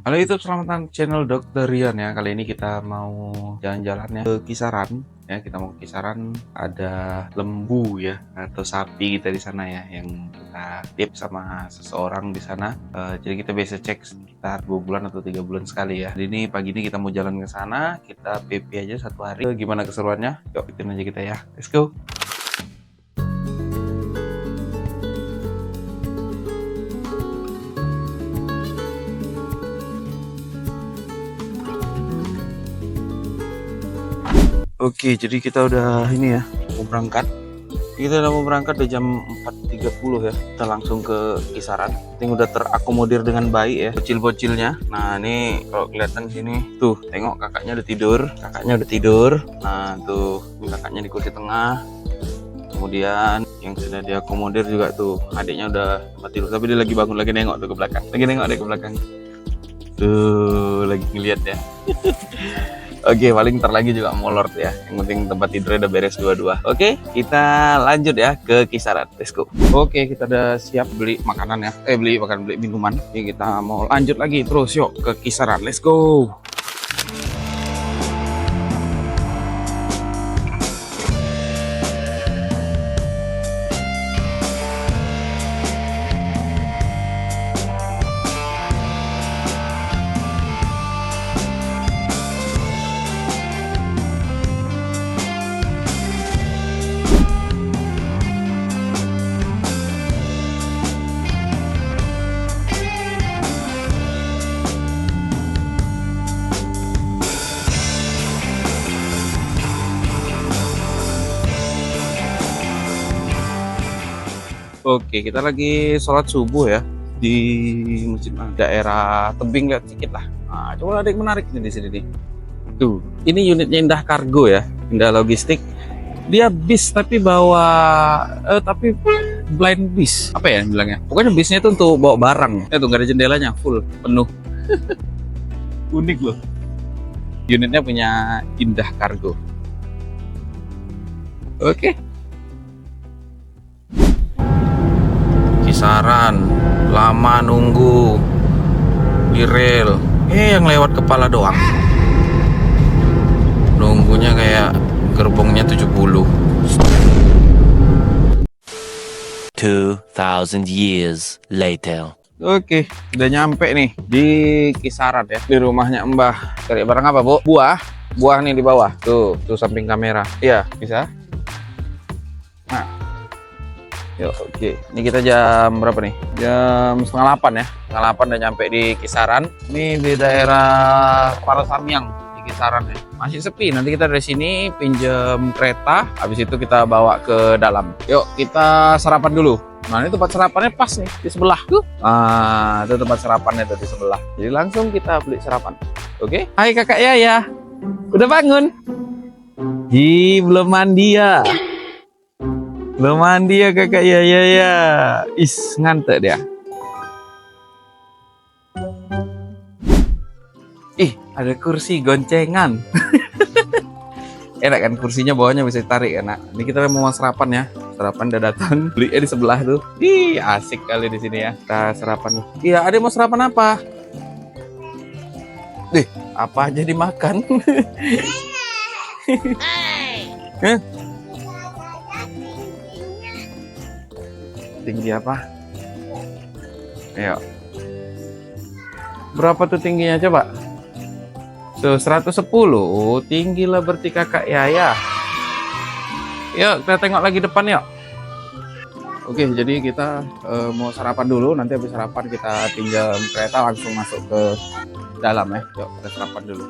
Halo YouTube, selamat datang di channel Dokter Rian ya. Kali ini kita mau jalan-jalannya ke Kisaran ya. Kita mau ke Kisaran, ada lembu ya atau sapi kita di sana ya yang kita tip sama seseorang di sana. Jadi kita biasa cek sekitar 2 bulan atau 3 bulan sekali ya. Jadi ini pagi ini kita mau jalan ke sana, kita PP aja 1 hari. Gimana keseruannya? Yuk ikutin aja kita ya. Let's go. Oke, jadi kita udah ini ya, mau berangkat. Kita udah mau berangkat di jam 4.30 ya. Kita langsung ke Kisaran. Ini udah terakomodir dengan baik ya, bocil-bocilnya. Nah, ini kalau kelihatan sini, tuh, tengok kakaknya udah tidur. Kakaknya udah tidur. Nah, tuh, ini kakaknya di kursi tengah. Kemudian yang sudah diakomodir juga tuh, adiknya udah tempat tidur. Tapi dia lagi bangun, lagi nengok tuh ke belakang. Lagi nengok deh ke belakang. Tuh, lagi ngeliat ya. Oke, paling ntar lagi juga molor ya. Yang penting tempat tidurnya udah beres dua-dua. Oke, kita lanjut ya ke Kisaran. Let's go. Oke, kita udah siap beli makanan ya. Beli minuman. Ini kita mau lanjut lagi terus yuk ke Kisaran. Let's go. Oke, kita lagi sholat subuh ya di masjid daerah tebing, lihat sedikit lah. Nah, coba ada yang menarik nih di sini nih. Tuh, ini unitnya Indah Kargo ya, Indah Logistik. Dia bis tapi tapi blind bis. Apa ya bilangnya? Pokoknya bisnya itu untuk bawa barang. Tuh nggak ada jendelanya, full penuh. Unik loh. Unitnya punya Indah Kargo. Oke. Kisaran, lama nunggu di rel. Yang lewat kepala doang. Nunggunya kayak gerbongnya 70. 2000 years later. Oke, udah nyampe nih di Kisaran ya. Di rumahnya Mbah. Cari barang apa, Bu? Buah. Buah nih di bawah. Tuh samping kamera. Iya, bisa. Nah. Yuk, oke. Ini kita jam berapa nih? Jam 7:30 ya. 7:30 udah nyampe di Kisaran. Ini di daerah Parasamyang di Kisaran ya. Masih sepi. Nanti kita dari sini pinjam kereta. Habis itu kita bawa ke dalam. Yuk, kita sarapan dulu. Nah, ini tempat sarapannya pas nih di sebelah tuh. Ah, itu tempat sarapannya tuh di sebelah. Jadi langsung kita beli sarapan. Oke? Hai Kakak Yaya. Udah bangun? Belum mandi ya. Belum mandi ya Kakak Yaya ya. Ngantuk dia. Ada kursi goncengan. Enak kan kursinya, bawahnya bisa ditarik kan. Nah, ini kita mau sarapan ya. Sarapan udah datang. Belinya di sebelah tuh. Asik kali di sini ya. Kita sarapan. Iya, ada mau sarapan apa? Apa aja dimakan? Hah? Tinggi apa? Ayo. Berapa tuh tingginya coba? Tuh 110. Tinggi lah berarti Kakak Yaya. Yuk kita tengok lagi depan yuk. Oke, jadi kita mau sarapan dulu. Nanti habis sarapan kita pinjam kereta langsung masuk ke dalam ya. Yuk kita sarapan dulu.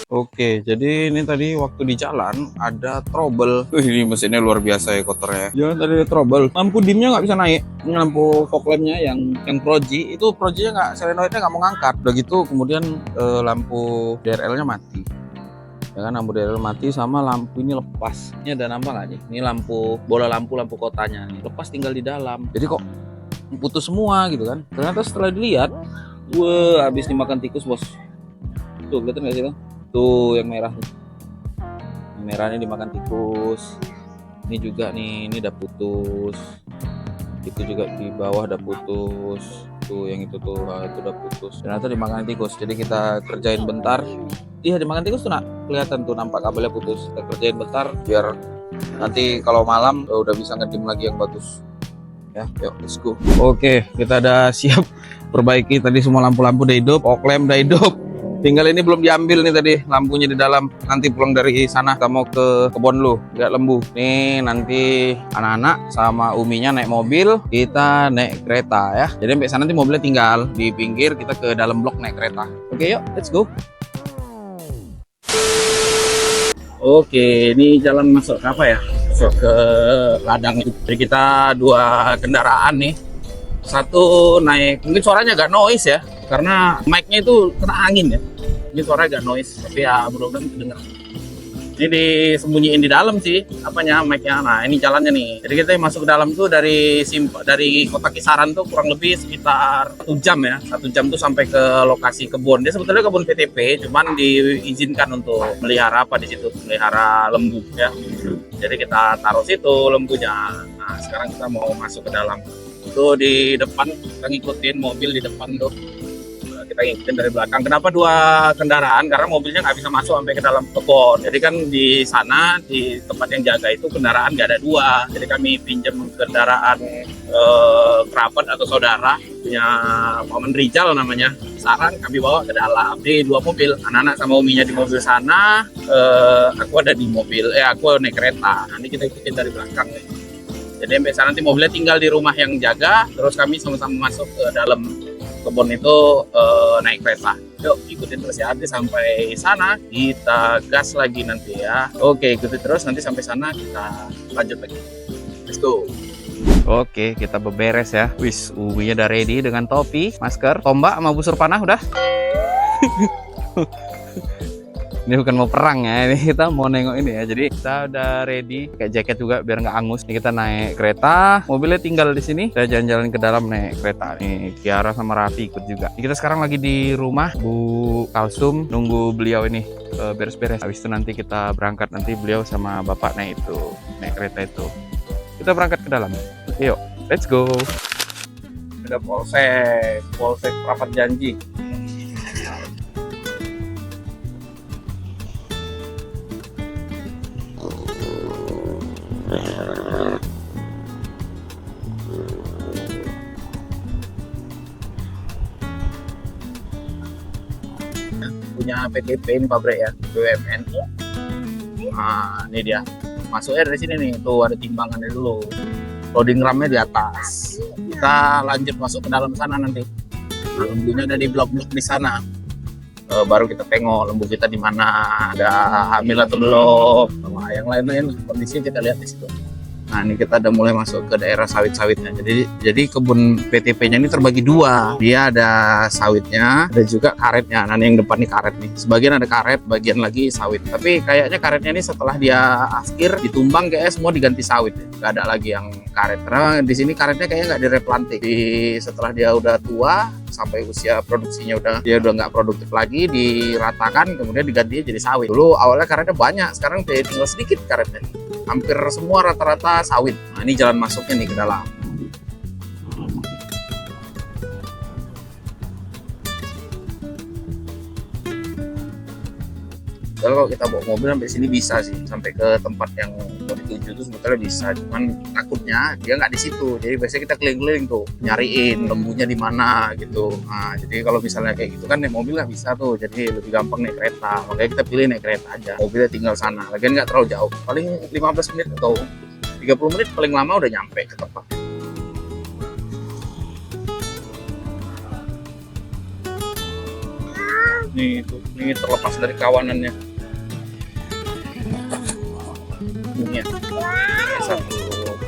Oke, jadi ini tadi waktu di jalan ada trouble. Ini mesinnya luar biasa ya kotornya. Jangan tadi ada trouble. Lampu dimnya nggak bisa naik. Ini lampu fog lampnya yang proji itu projinya nggak, solenoidnya nggak mau ngangkat. Udah gitu kemudian lampu DRL-nya mati. Ya kan, lampu dari dalam mati sama lampu ini lepas. Ini ada nampak nggak nih? Ini lampu bola lampu kotanya nih. Lepas tinggal di dalam. Jadi kok putus semua gitu kan? Ternyata setelah dilihat, wah, habis dimakan tikus bos. Tuh kelihatan nggak sih bang? Tuh yang merah. Yang merah ini dimakan tikus. Ini juga nih, ini udah putus. Itu juga di bawah udah putus. Tuh yang itu tuh, itu udah putus. Ternyata dimakan tikus. Jadi kita kerjain bentar. Iya dimakan tikus tuh nak, kelihatan tuh nampak kabelnya putus. Kita kerjain bentar biar nanti kalau malam udah bisa ngedim lagi yang bagus. Ya, yuk let's go. Oke, kita udah siap perbaiki tadi semua lampu-lampu udah hidup, fog lamp udah hidup. Tinggal ini belum diambil nih tadi lampunya di dalam. Nanti pulang dari sana kita mau ke kebun lu, lihat lembu. Nih nanti anak-anak sama uminya naik mobil, kita naik kereta ya. Jadi sampai sana nanti mobilnya tinggal di pinggir, kita ke dalam blok naik kereta. Oke, yuk let's go. Oke, ini jalan masuk ke apa ya? Masuk ke ladang. Jadi kita dua kendaraan nih. Satu naik, mungkin suaranya agak noise ya, karena mic-nya itu kena angin ya. Ini suaranya agak noise, tapi ya mudah-mudahan kedengeran. Ini disembunyiin di dalam sih, apanya mic-nya. Nah, ini jalannya nih. Jadi kita masuk ke dalam tuh dari kota Kisaran tuh kurang lebih sekitar 1 jam ya. 1 jam tuh sampai ke lokasi kebun. Dia sebetulnya kebun PTP, cuman diizinkan untuk melihara apa di situ, melihara lembu ya. Jadi kita taruh situ lembunya. Nah, sekarang kita mau masuk ke dalam. Tuh di depan kita ngikutin mobil di depan tuh. Kita ngikutin dari belakang. Kenapa 2 kendaraan? Karena mobilnya nggak bisa masuk sampai ke dalam kebun. Jadi kan di sana, di tempat yang jaga itu kendaraan nggak ada 2. Jadi kami pinjam kendaraan kerabat atau saudara, punya Paman Rijal namanya. Saran kami bawa ke dalam. Di 2 mobil, anak-anak sama uminya di mobil sana, aku ada di mobil, aku naik kereta. Nanti kita ikutin dari belakang nih. Jadi sampai sana nanti mobilnya tinggal di rumah yang jaga, terus kami sama-sama masuk ke dalam kebun itu naik kereta. Yuk ikutin terus ya, nanti sampai sana kita gas lagi nanti ya. Oke, ikuti terus, nanti sampai sana kita lanjut lagi. Let's go. Oke, kita beberes ya. Wis, ubinya udah ready dengan topi, masker, tombak sama busur panah udah. Ini bukan mau perang ya, ini kita mau nengok ini ya. Jadi kita udah ready, pakai jaket juga biar nggak angus. Ini kita naik kereta, mobilnya tinggal di sini. Kita jalan-jalan ke dalam naik kereta. Nih Kiara sama Raffi ikut juga. Kita sekarang lagi di rumah Bu Kalsum, nunggu beliau ini beres-beres. Habis itu nanti kita berangkat, nanti beliau sama bapaknya itu naik kereta itu. Kita berangkat ke dalam. Yuk, let's go. Ada polsek Rapat Janji. Punya PTP ini pabrik ya, BUMN. Nah, ini dia. Masuknya dari sini nih, tuh ada timbangannya dulu. Loading ramnya di atas. Kita lanjut masuk ke dalam sana nanti. Nah, lembunya ada di blok-blok di sana. Baru kita tengok lembu kita di mana, ada hamil atau belum, sama yang lain-lain kondisi kita lihat di situ. Nah, ini kita udah mulai masuk ke daerah sawit-sawitnya. Jadi kebun PTP-nya ini terbagi 2. Dia ada sawitnya, ada juga karetnya. Nah, yang depan nih karet nih. Sebagian ada karet, bagian lagi sawit. Tapi kayaknya karetnya ini setelah dia akhir ditumbang kayaknya semua diganti sawit. Nggak ada lagi yang karet. Karena di sini karetnya kayaknya nggak direplanting. Setelah dia udah tua, sampai usia produksinya dia udah nggak produktif lagi, diratakan, kemudian diganti jadi sawit. Dulu awalnya karetnya banyak, sekarang tinggal sedikit karetnya. Hampir semua rata-rata sawit. Nah, ini jalan masuknya nih ke dalam. Kalau kita bawa mobil sampai sini bisa sih, sampai ke tempat yang mau dituju itu sebetulnya bisa, cuman takutnya dia nggak di situ. Jadi biasanya kita keliling-keliling tuh, nyariin lembunya di mana gitu. Nah, jadi kalau misalnya kayak gitu kan naik mobil nggak bisa tuh, jadi lebih gampang naik kereta. Makanya kita pilih naik kereta aja. Mobilnya tinggal sana, lagian nggak terlalu jauh, paling 15 menit atau 30 menit paling lama udah nyampe ke tempat. Nih tuh, ini terlepas dari kawanannya. Ini ya, satu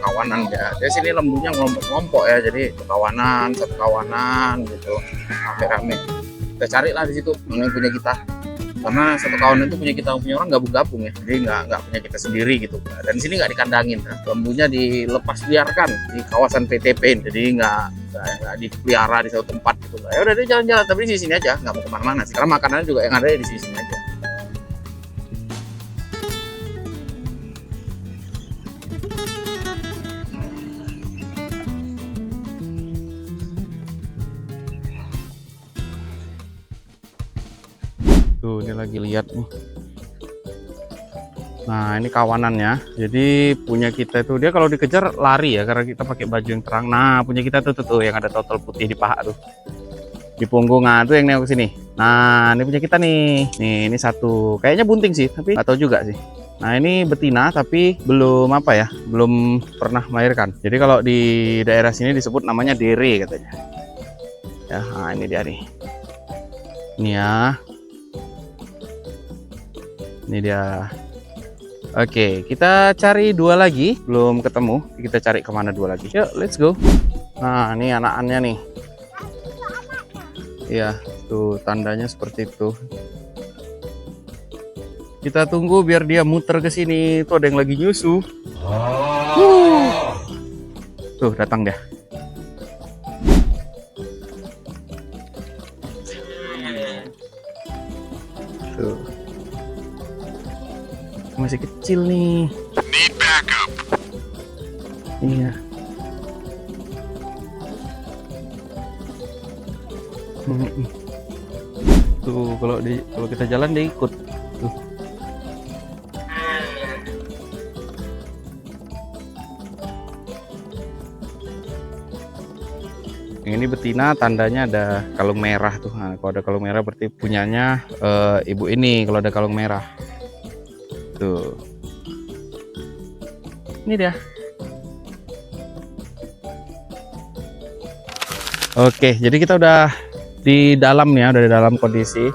kawanan ya. Jadi sini lembunya ngelompok-ngelompok ya. Jadi satu kawanan gitu, rame-rame. Kita carilah di situ mana yang punya kita. karena satu kawanan itu punya orang gabung-gabung ya, jadi nggak punya kita sendiri gitu. Dan di sini nggak dikandangin, nah, lembunya dilepas liarkan di kawasan PTP, jadi nggak dipelihara di satu tempat gitu. Ya udah dia jalan-jalan, tapi di sini aja, nggak mau kemana-mana sih, karena makanannya juga yang ada di sini aja. Tuh, ini lagi lihat nih. Nah, ini kawanannya. Jadi punya kita itu dia kalau dikejar lari ya, karena kita pakai baju yang terang. Nah, punya kita tuh yang ada total putih di paha tuh. Di punggung, nah tuh yang nengok ke sini. Nah, ini punya kita nih. Nih, ini satu. Kayaknya bunting sih, tapi nggak tahu juga sih. Nah, ini betina tapi belum apa ya, belum pernah melahirkan. Jadi kalau di daerah sini disebut namanya dere katanya. Ya, nah ini dia nih. Ini ya. Ini dia. Oke, kita cari dua lagi. Belum ketemu. Kita cari kemana dua lagi. Yuk, let's go. Nah, ini anak-anaknya nih. Iya, tuh tandanya seperti itu. Kita tunggu biar dia muter ke sini. Tuh ada yang lagi nyusu. Tuh, datang dia. Tuh. Masih kecil nih. Need backup. Iya. Tuh kalau kita jalan dia ikut. Tuh. Yang ini betina, tandanya ada kalung merah tuh. Nah, kalau ada kalung merah berarti punyanya ibu ini. Kalau ada kalung merah. Tuh. Ini dia. Oke, jadi kita udah di dalam nih ya, udah di dalam kondisi.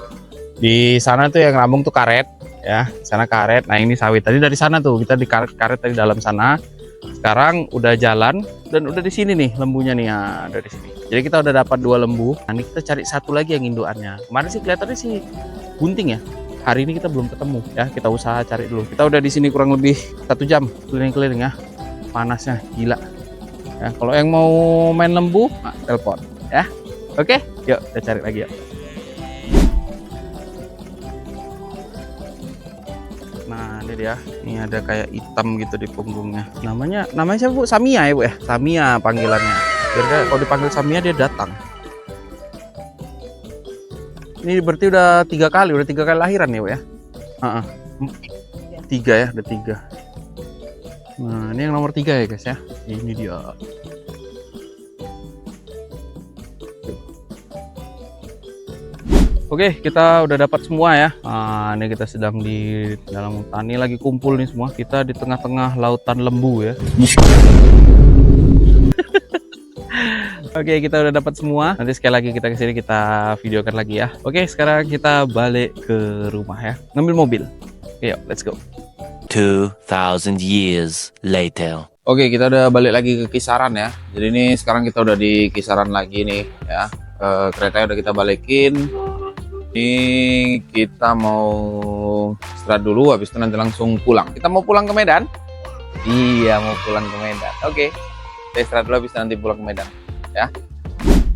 Di sana tuh yang rambung tuh karet ya, di sana karet. Nah, ini sawit. Tadi dari sana tuh kita di karet tadi dalam sana. Sekarang udah jalan dan udah di sini nih lembunya nih ya, dari sini. Jadi kita udah dapat 2 lembu. Nah, ini kita cari satu lagi yang indukannya. Kemarin sih kelihatannya sih bunting ya. Hari ini kita belum ketemu ya, kita usaha cari dulu. Kita udah di sini kurang lebih 1 jam keliling-keliling ya, panasnya gila ya. Kalau yang mau main lembu, nah, telepon ya. Oke, yuk kita cari lagi yuk. Nah, ini dia, ini ada kayak hitam gitu di punggungnya. Namanya siapa Bu? Samia ya Bu ya, Samia panggilannya. Biar kalau dipanggil Samia dia datang. Ini berarti udah 3 kali lahiran ya Bu ya. 3 ya, udah 3. Nah, ini yang nomor 3 ya guys ya. Ini dia. Oke, kita udah dapat semua ya. Nah, ini kita sedang di dalam hutan. Ini lagi kumpul nih semua. Kita di tengah-tengah lautan lembu ya. Oke, kita udah dapat semua. Nanti sekali lagi kita kesini kita videokan lagi ya. Oke, sekarang kita balik ke rumah ya. Ngambil mobil. Oke, yuk, let's go. 2000 years later. Oke, kita udah balik lagi ke Kisaran ya. Jadi ini sekarang kita udah di Kisaran lagi nih ya. Keretanya udah kita balikin. Ini kita mau istirahat dulu, habis itu nanti langsung pulang. Kita mau pulang ke Medan? Iya, mau pulang ke Medan. Oke, kita istirahat dulu, habis itu nanti pulang ke Medan ya.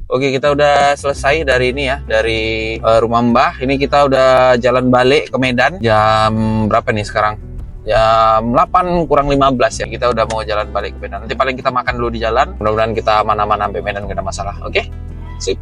Oke, kita udah selesai dari ini ya, dari rumah Mbah. Ini kita udah jalan balik ke Medan. Jam berapa nih sekarang? Jam 8 kurang 15 ya. Kita udah mau jalan balik ke Medan. Nanti paling kita makan dulu di jalan. Mudah-mudahan kita aman-aman sampai Medan, gak ada masalah. Oke? Sip.